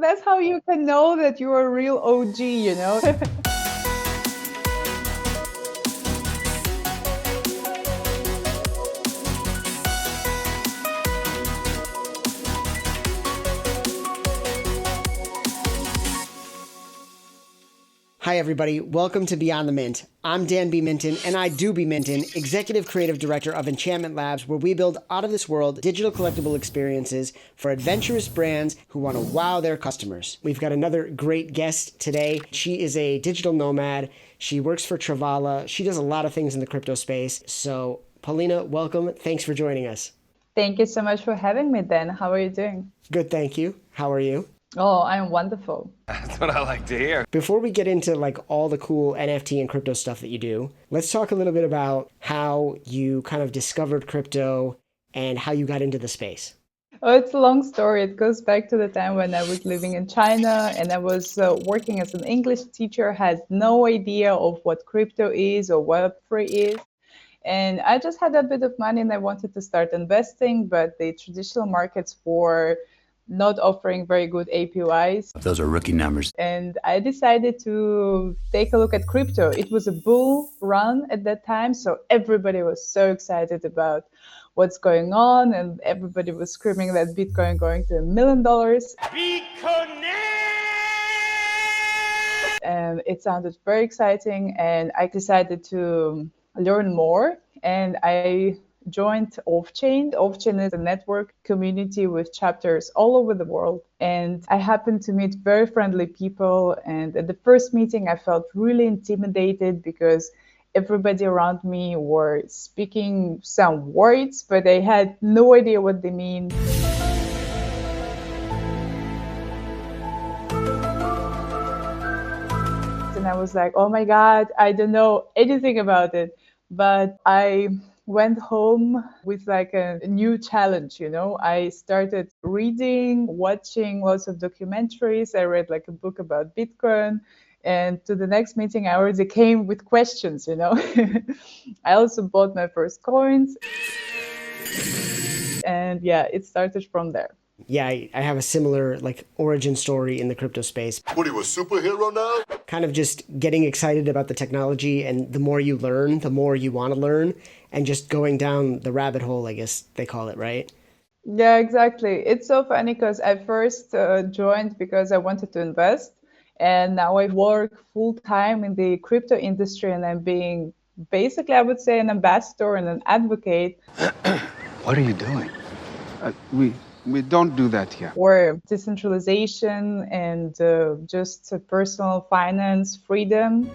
That's how you can know that you're a real OG, you know? Hi, everybody. Welcome to Beyond the Mint. I'm Dan B. Mintin, and I do be Mintin, Executive Creative Director of ENCHANTMINT Labs, where we build out-of-this-world digital collectible experiences for adventurous brands who want to wow their customers. We've got another great guest today. She is a digital nomad. She works for Travala. She does a lot of things in the crypto space. So, Paulina, welcome. Thanks for joining us. Thank you so much for having me, Dan. How are you doing? Good, thank you. How are you? Oh, I'm wonderful. That's what I like to hear. Before we get into all the cool NFT and crypto stuff that you do, let's talk a little bit about how you kind of discovered crypto and how you got into the space. Oh, it's a long story. It goes back to the time when I was living in China and I was working as an English teacher, had no idea of what crypto is or Web3 is. And I just had a bit of money and I wanted to start investing, but the traditional markets were not offering very good APYs. Those are rookie numbers. And I decided to take a look at crypto. It was a bull run at that time, so everybody was so excited about what's going on, and everybody was screaming that Bitcoin going to $1 million. Bitcoin! And it sounded very exciting, and I decided to learn more, and I joined OffChain. OffChain is a network community with chapters all over the world. And I happened to meet very friendly people. And at the first meeting, I felt really intimidated because everybody around me were speaking some words, but I had no idea what they mean. And I was like, oh my God, I don't know anything about it. But I went home with like a new challenge, you know. I started reading, watching lots of documentaries. I read like a book about Bitcoin. And to the next meeting, I already came with questions, you know. I also bought my first coins. And yeah, it started from there. Yeah, I have a similar origin story in the crypto space. What are you, a superhero now? Kind of just getting excited about the technology, and the more you learn, the more you want to learn, and just going down the rabbit hole, I guess they call it, right? Yeah, exactly. It's so funny because I first joined because I wanted to invest, and now I work full time in the crypto industry, and I'm being basically, I would say, an ambassador and an advocate. What are you doing? We don't do that here. For decentralization and just personal finance freedom.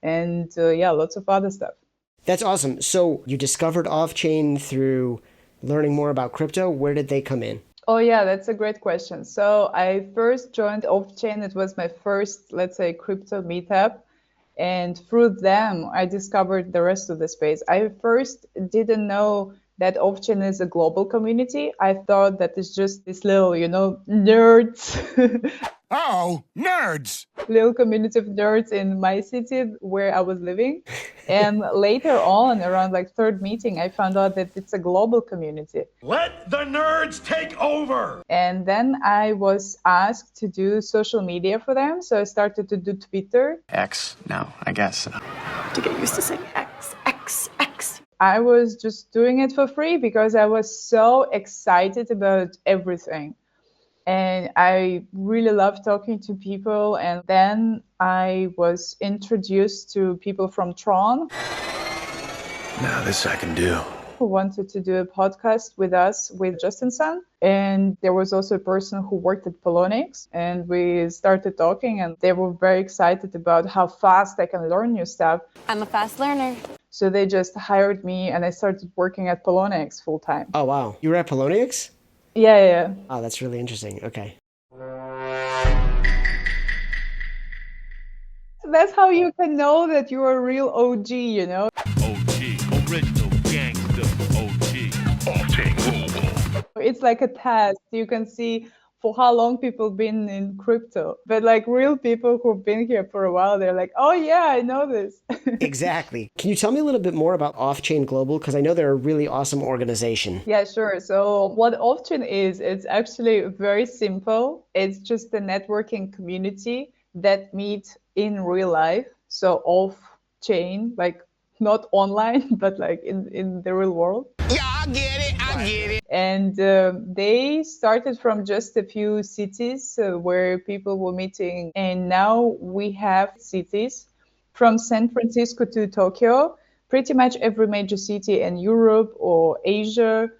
And yeah, lots of other stuff. That's awesome. So you discovered OffChain through learning more about crypto. Where did they come in? Oh yeah, that's a great question. So I first joined OffChain. It was my first, let's say, crypto meetup. And through them, I discovered the rest of the space. I first didn't know that OffChain is a global community. I thought that it's just this little, nerds. Oh, nerds! Little community of nerds in my city where I was living. And later on, around third meeting, I found out that it's a global community. Let the nerds take over! And then I was asked to do social media for them. So I started to do Twitter. X, no, I guess. To get used to saying X, X, X. I was just doing it for free because I was so excited about everything. And I really love talking to people. And then I was introduced to people from Tron. Now this I can do. Who wanted to do a podcast with us, with Justin Sun. And there was also a person who worked at Polina. And we started talking and they were very excited about how fast I can learn new stuff. I'm a fast learner. So they just hired me and I started working at Polina full time. Oh, wow. You were at Polina? Yeah. Oh, that's really interesting. Okay. That's how you can know that you're a real OG, you know? OG, original gangster OG. OffChain Global. It's like a test. You can see for how long people been in crypto. But like real people who've been here for a while, they're like, oh yeah, I know this. Exactly. Can you tell me a little bit more about OffChain Global? Because I know they're a really awesome organization. Yeah, sure. So what OffChain is, it's actually very simple. It's just a networking community that meet in real life. So off-chain, like not online, but like in the real world. Yeah, I get it. And they started from just a few cities where people were meeting. And now we have cities from San Francisco to Tokyo, pretty much every major city in Europe or Asia.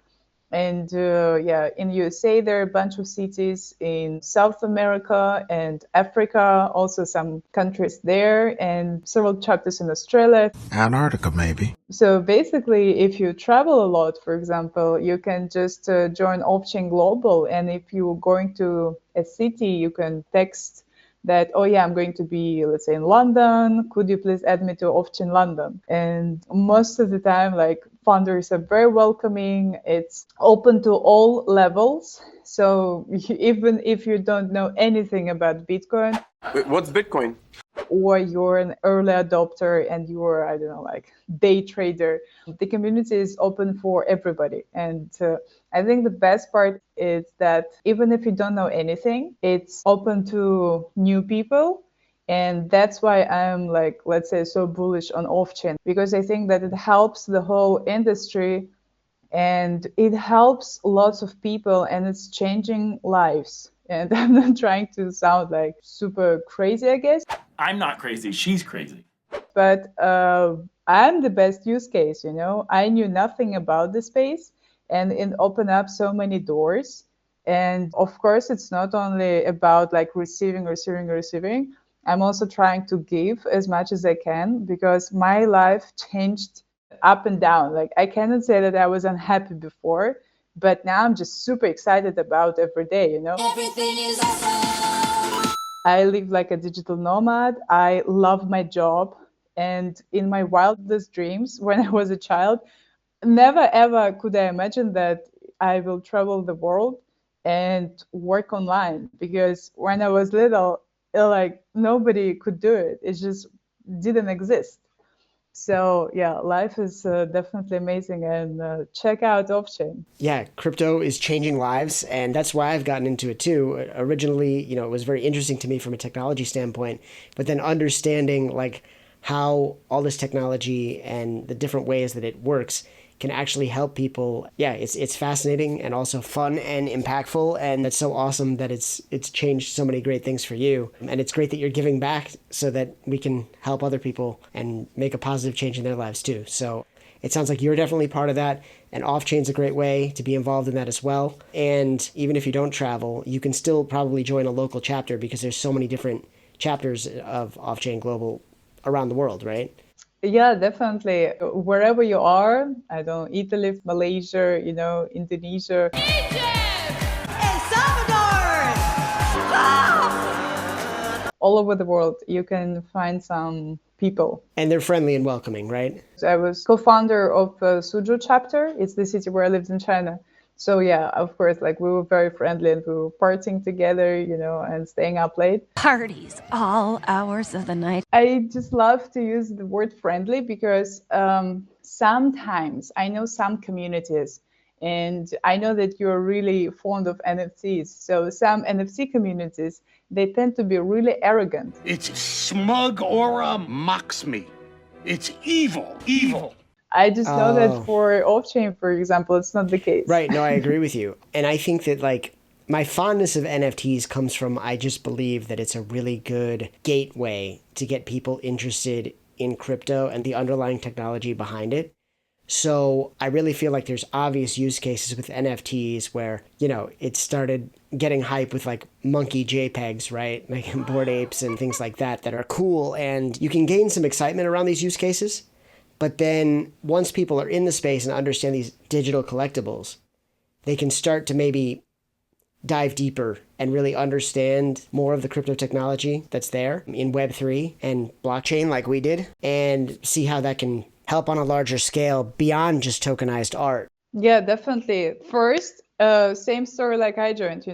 And in USA, there are a bunch of cities in South America and Africa, also some countries there, and several chapters in Australia. Antarctica, maybe. So basically, if you travel a lot, for example, you can just join OffChain Global. And if you're going to a city, you can text that, oh yeah, I'm going to be, let's say, in London. Could you please add me to OffChain London? And most of the time, like, founders are very welcoming. It's open to all levels. So even if you don't know anything about Bitcoin, Wait, what's Bitcoin? or you're an early adopter and you're, I don't know, like day trader, the community is open for everybody. And I think the best part is that even if you don't know anything, it's open to new people. And that's why I'm like, let's say, so bullish on OffChain, because I think that it helps the whole industry and it helps lots of people and it's changing lives. And I'm not trying to sound like super crazy, I guess. I'm not crazy. She's crazy. But I'm the best use case, you know. I knew nothing about the space and it opened up so many doors. And of course, it's not only about like receiving. I'm also trying to give as much as I can because my life changed up and down. Like I cannot say that I was unhappy before, but now I'm just super excited about every day, you know. Everything is awesome. I live like a digital nomad. I love my job. And in my wildest dreams, when I was a child, never ever could I imagine that I will travel the world and work online. Because when I was little, like nobody could do it. It just didn't exist. So yeah, life is definitely amazing, and check out OffChain. Yeah, crypto is changing lives, and that's why I've gotten into it too. Originally, it was very interesting to me from a technology standpoint, but then understanding like how all this technology and the different ways that it works can actually help people. Yeah, it's fascinating and also fun and impactful, and it's so awesome that it's changed so many great things for you. And it's great that you're giving back so that we can help other people and make a positive change in their lives too. So it sounds like you're definitely part of that, and OffChain's a great way to be involved in that as well. And even if you don't travel, you can still probably join a local chapter because there's so many different chapters of OffChain Global around the world, right? Yeah, definitely. Wherever you are, I don't know, Italy, Malaysia, Indonesia. El Salvador! All over the world, you can find some people. And they're friendly and welcoming, right? So I was co-founder of Suzhou chapter. It's the city where I lived in China. So yeah, of course, like we were very friendly and we were partying together, and staying up late. Parties all hours of the night. I just love to use the word friendly because sometimes I know some communities, and I know that you're really fond of NFTs. So some NFT communities, they tend to be really arrogant. Its smug aura mocks me. It's evil. I just know that for OffChain, for example, it's not the case. Right. No, I agree with you. And I think that like my fondness of NFTs comes from I just believe that it's a really good gateway to get people interested in crypto and the underlying technology behind it. So I really feel like there's obvious use cases with NFTs where, it started getting hype with like monkey JPEGs, right? Like Bored Apes and things like that are cool. And you can gain some excitement around these use cases. But then once people are in the space and understand these digital collectibles, they can start to maybe dive deeper and really understand more of the crypto technology that's there in Web3 and blockchain like we did, and see how that can help on a larger scale beyond just tokenized art. Yeah, definitely. First, same story like I joined,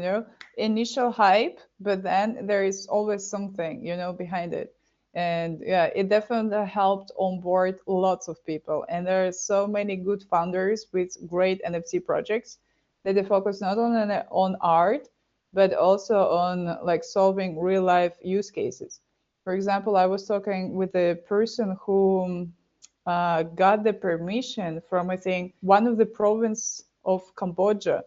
initial hype, but then there is always something, behind it. And yeah, it definitely helped onboard lots of people. And there are so many good founders with great NFT projects that they focus not only on art, but also on like solving real life use cases. For example, I was talking with a person who got the permission from, I think, one of the province of Cambodia.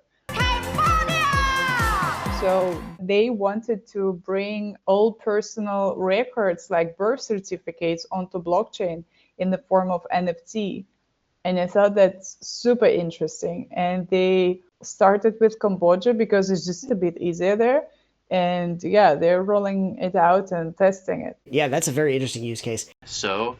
So they wanted to bring all personal records like birth certificates onto blockchain in the form of NFT. And I thought that's super interesting. And they started with Cambodia because it's just a bit easier there. And yeah, they're rolling it out and testing it. Yeah, that's a very interesting use case. So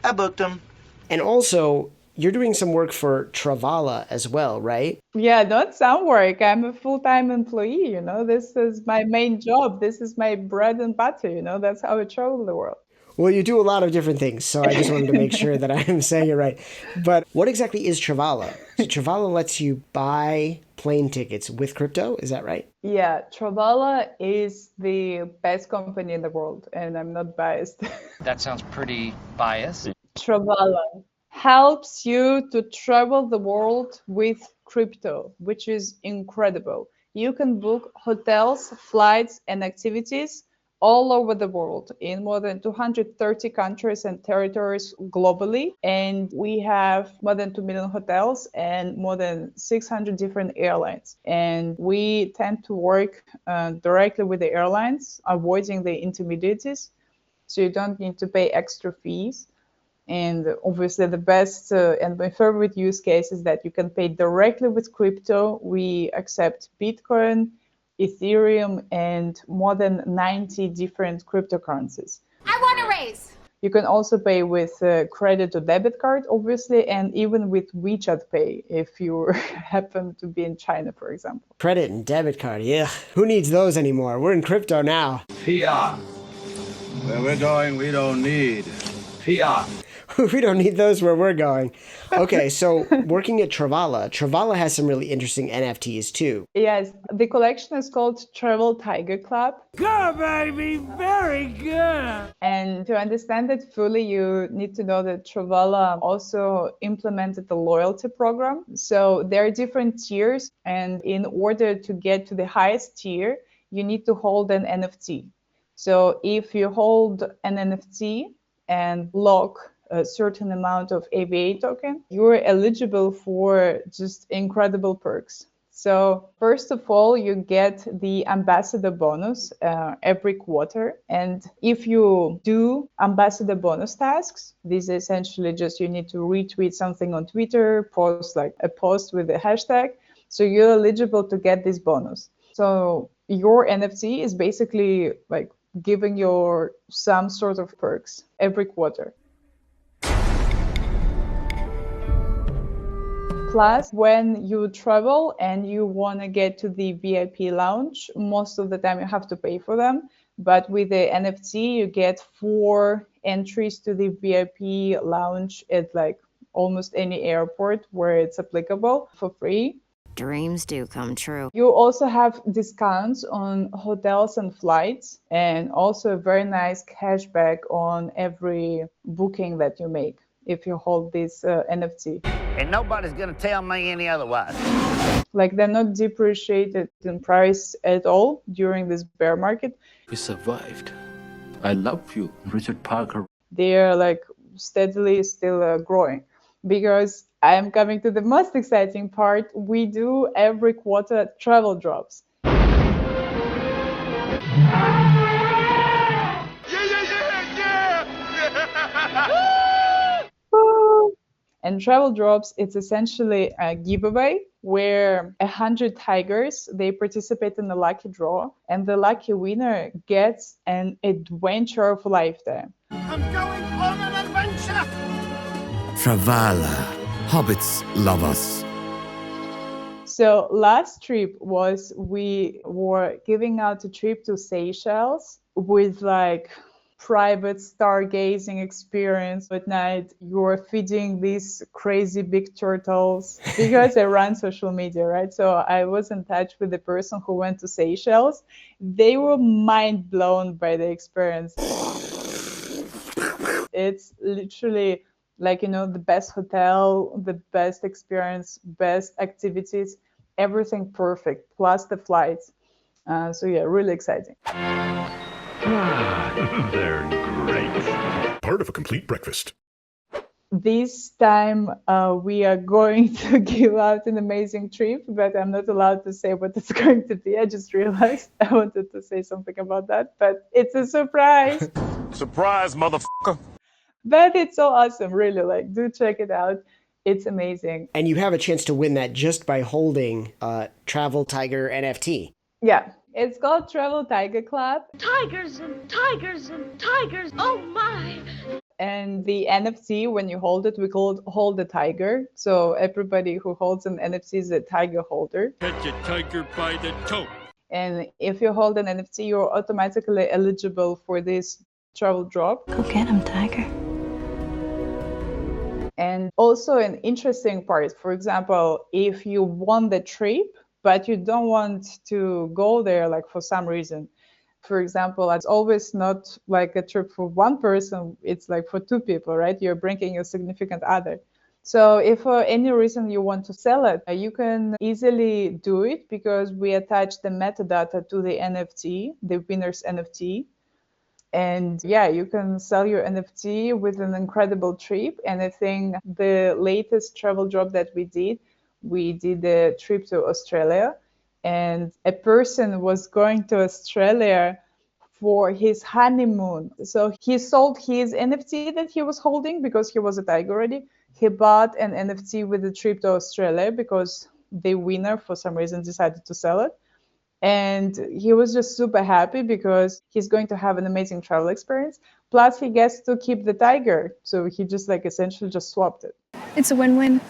I booked them. And also, you're doing some work for Travala as well, right? Yeah, not some work. I'm a full-time employee, This is my main job. This is my bread and butter, That's how I travel the world. Well, you do a lot of different things, so I just wanted to make sure that I am saying it right. But what exactly is Travala? So Travala lets you buy plane tickets with crypto, is that right? Yeah, Travala is the best company in the world, and I'm not biased. That sounds pretty biased. Travala helps you to travel the world with crypto, which is incredible. You can book hotels, flights, and activities all over the world in more than 230 countries and territories globally. And we have more than 2 million hotels and more than 600 different airlines. And we tend to work directly with the airlines, avoiding the intermediaries. So you don't need to pay extra fees. And obviously the best and my favorite use case is that you can pay directly with crypto. We accept Bitcoin, Ethereum, and more than 90 different cryptocurrencies. I want a raise. You can also pay with credit or debit card, obviously, and even with WeChat Pay if you happen to be in China, for example. Credit and debit card, yeah. Who needs those anymore? We're in crypto now. Fiat. Where we're going, we don't need fiat. We don't need those where we're going. Okay, so working at Travala has some really interesting NFTs too. Yes, the collection is called Travel Tiger Club. Good, baby, very good. And to understand it fully, you need to know that Travala also implemented the loyalty program. So there are different tiers, and in order to get to the highest tier, you need to hold an NFT. So if you hold an NFT and lock a certain amount of AVA token, you're eligible for just incredible perks. So first of all, you get the ambassador bonus every quarter. And if you do ambassador bonus tasks, this is essentially just you need to retweet something on Twitter, post like a post with a hashtag. So you're eligible to get this bonus. So your NFT is basically like giving you some sort of perks every quarter. Plus, when you travel and you want to get to the VIP lounge, most of the time you have to pay for them. But with the NFT, you get 4 entries to the VIP lounge at like almost any airport where it's applicable for free. Dreams do come true. You also have discounts on hotels and flights, and also a very nice cashback on every booking that you make if you hold this NFT. And nobody's gonna tell me any otherwise. Like they're not depreciated in price at all during this bear market. We survived. I love you, Richard Parker. They're like steadily still growing. Because I'm coming to the most exciting part. We do every quarter travel drops. And travel drops, it's essentially a giveaway where 100 tigers, they participate in a lucky draw, and the lucky winner gets an adventure of a lifetime. I'm going on an adventure! Travala. Hobbits love us. So last trip was we were giving out a trip to Seychelles with like private stargazing experience at night. You're feeding these crazy big turtles because I run social media, right? So I was in touch with the person who went to Seychelles. They were mind blown by the experience. It's literally like, the best hotel, the best experience, best activities, everything perfect, plus the flights. So yeah, really exciting. They're great. Part of a complete breakfast. This time we are going to give out an amazing trip, but I'm not allowed to say what it's going to be. I just realized I wanted to say something about that, but it's a surprise. Surprise, motherfucker. But it's so awesome, really. Like, do check it out. It's amazing. And you have a chance to win that just by holding a Travel Tiger NFT. Yeah, it's called Travel Tiger Club. Tigers and tigers and tigers. Oh my. And the NFT, when you hold it, we call it Hold the Tiger. So everybody who holds an NFT is a tiger holder. Catch a tiger by the toe. And if you hold an NFT, you're automatically eligible for this travel drop. Go get him, tiger. And also an interesting part, for example, if you won the trip, but you don't want to go there like for some reason. For example, it's always not like a trip for one person, it's like for two people, right? You're bringing your significant other. So if for any reason you want to sell it, you can easily do it because we attach the metadata to the NFT, the winner's NFT. And yeah, you can sell your NFT with an incredible trip. And I think the latest travel drop that we did a trip to Australia, and a person was going to Australia for his honeymoon. So he sold his NFT that he was holding because he was a tiger already. He bought an NFT with a trip to Australia because the winner, for some reason, decided to sell it. And he was just super happy because he's going to have an amazing travel experience. Plus, he gets to keep the tiger. So he just essentially just swapped it. It's a win-win.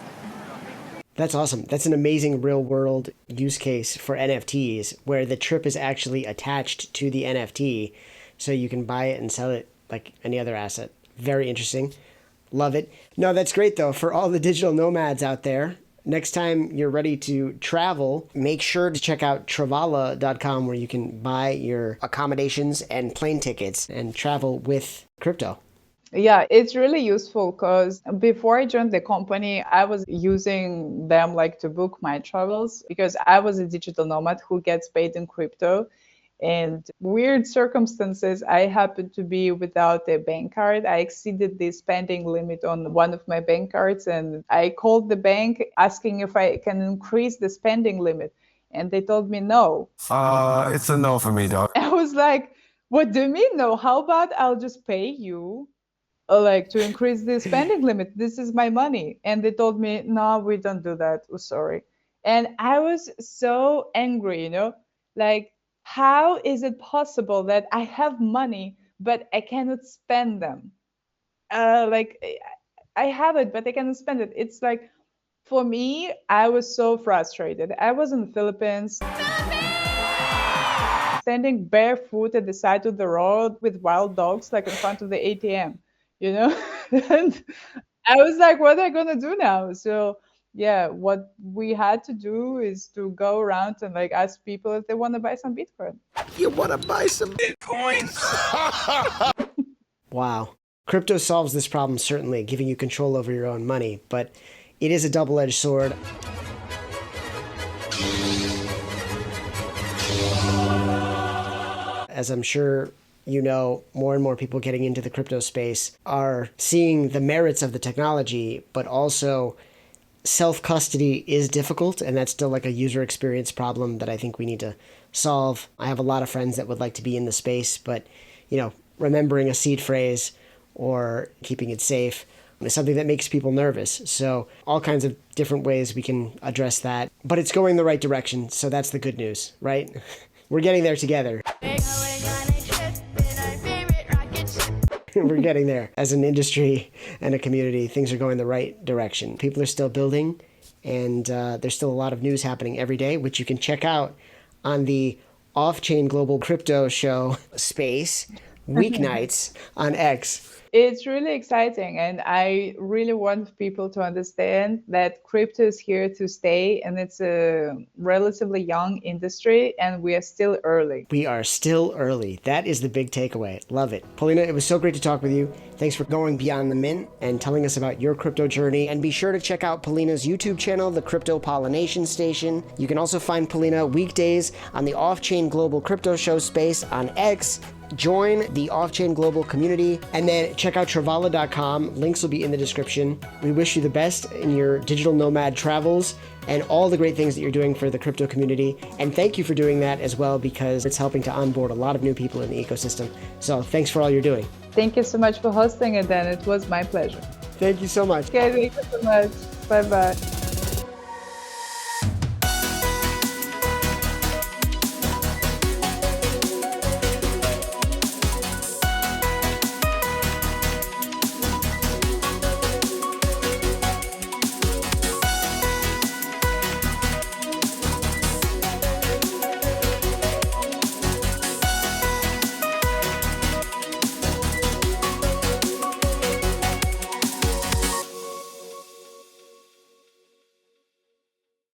That's awesome. That's an amazing real world use case for NFTs where the trip is actually attached to the NFT so you can buy it and sell it like any other asset. Very interesting. Love it. No, that's great though. For all the digital nomads out there, next time you're ready to travel, make sure to check out Travala.com where you can buy your accommodations and plane tickets and travel with crypto. Yeah, it's really useful because before I joined the company, I was using them to book my travels because I was a digital nomad who gets paid in crypto. And weird circumstances, I happened to be without a bank card. I exceeded the spending limit on one of my bank cards, and I called the bank asking if I can increase the spending limit. And they told me no. It's a no for me, dog. I was like, what do you mean no? How about I'll just pay you to increase the spending limit? This is my money. And they told me, no, we don't do that. Oh, sorry. And I was so angry, how is it possible that I have money, but I cannot spend them? I have it, but I cannot spend it. It's for me, I was so frustrated. I was in the Philippines, standing barefoot at the side of the road with wild dogs, in front of the ATM, And I was like, what am I going to do now? So yeah, what we had to do is to go around and ask people if they want to buy some Bitcoin. You want to buy some Bitcoin? Wow. Crypto solves this problem, certainly, giving you control over your own money, but it is a double-edged sword. As I'm sure you know, more and more people getting into the crypto space are seeing the merits of the technology, but also self-custody is difficult, and that's still a user experience problem that I think we need to solve. I have a lot of friends that would like to be in the space, but, remembering a seed phrase or keeping it safe is something that makes people nervous. So all kinds of different ways we can address that, but it's going the right direction. So that's the good news, right? We're getting there together. We're getting there. As an industry and a community, things are going the right direction. People are still building, and there's still a lot of news happening every day, which you can check out on the OffChain Global Crypto Show space. weeknights on X. It's really exciting, and I really want people to understand that crypto is here to stay, and it's a relatively young industry, and we are still early. We are still early. That is the big takeaway. Love it. Paulina, it was so great to talk with you. Thanks for going beyond the mint and telling us about your crypto journey. And be sure to check out Paulina's YouTube channel, The Crypto Pollination Station. You can also find Paulina weekdays on the OffChain Global Crypto Show space on X. Join the OffChain Global community, and then check out Travala.com. Links will be in the description. We wish you the best in your digital nomad travels and all the great things that you're doing for the crypto community. And thank you for doing that as well, because it's helping to onboard a lot of new people in the ecosystem. So thanks for all you're doing. Thank you so much for hosting it, Dan. It was my pleasure. Thank you so much. Okay, thank you so much. Bye-bye.